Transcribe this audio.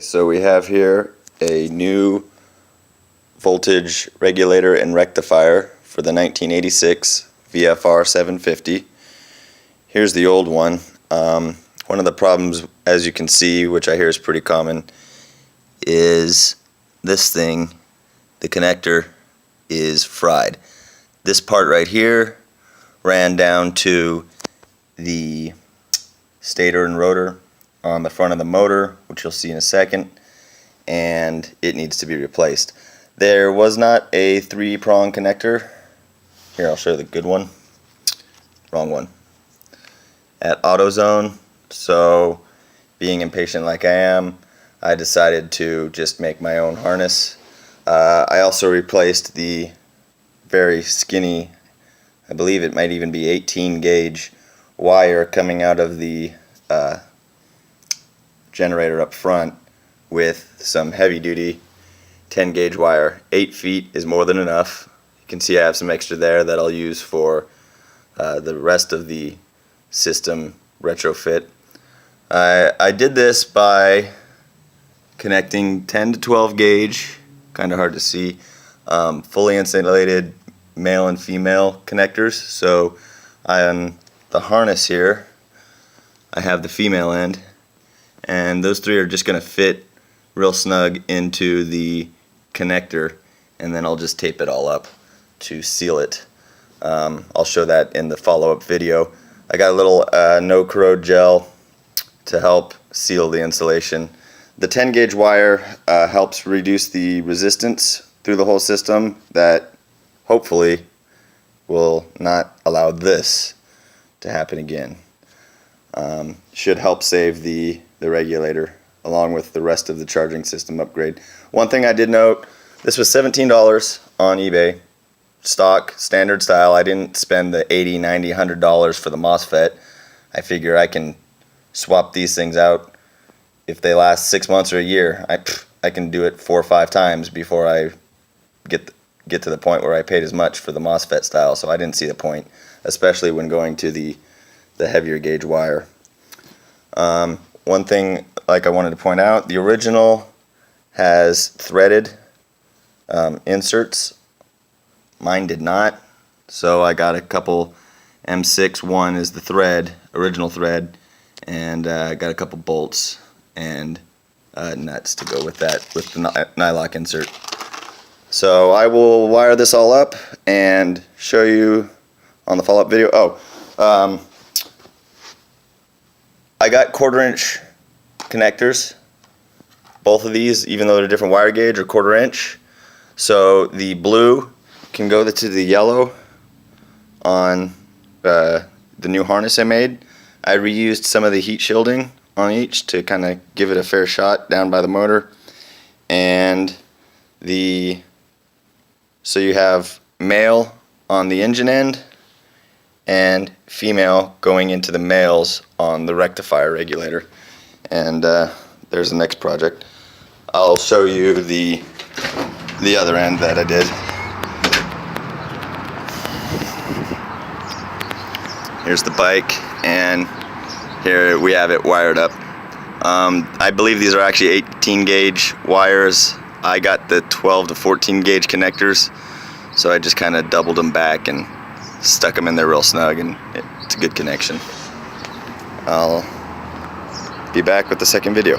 So we have here a new voltage regulator and rectifier for the 1986 VFR 750. Here's the old one. One of the problems, as you can see, which I hear is pretty common, is this thing, the connector, is fried. This part right here ran down to the stator and rotor on the front of the motor, which you'll see in a second, and it needs to be replaced. There was not a 3-prong connector. Here, I'll show you the good one. Wrong one. At AutoZone, so being impatient like I am, I decided to just make my own harness. I also replaced the very skinny, I believe it might even be 18 gauge wire coming out of the generator up front with some heavy duty 10 gauge wire. 8 feet is more than enough. You can see I have some extra there that I'll use for the rest of the system retrofit. I did this by connecting 10 to 12 gauge, kind of hard to see, fully insulated male and female connectors. So on the harness here, I have the female end, and those 3 are just going to fit real snug into the connector, and then I'll just tape it all up to seal it. I'll show that in the follow-up video. I got a little no corrode gel to help seal the insulation. The 10 gauge wire helps reduce the resistance through the whole system that hopefully will not allow this to happen again. Should help save the regulator along with the rest of the charging system upgrade. One thing I did note, this was $17 on eBay, stock, standard style. I didn't spend the $80, $90, $100 for the MOSFET. I figure I can swap these things out if they last 6 months or a year. I can do it 4 or 5 times before I get to the point where I paid as much for the MOSFET style, so I didn't see the point, especially when going to the heavier gauge wire. One thing I wanted to point out, the original has threaded inserts. Mine did not, so I got a couple M6. One is the thread, original thread, and got a couple bolts and nuts to go with that, with the nylock insert. So I will wire this all up and show you on the follow-up video. I got 1/4 inch connectors. Both of these, even though they're different wire gauge, are 1/4 inch. So the blue can go to the yellow on the new harness I made. I reused some of the heat shielding on each to kind of give it a fair shot down by the motor. And so you have male on the engine end and female going into the males on the rectifier regulator. And there's the next project. I'll show you the other end that I did. Here's the bike, and here we have it wired up. I believe these are actually 18 gauge wires. I got the 12 to 14 gauge connectors, so I just kind of doubled them back and stuck them in there real snug, and it's a good connection. I'll be back with the second video.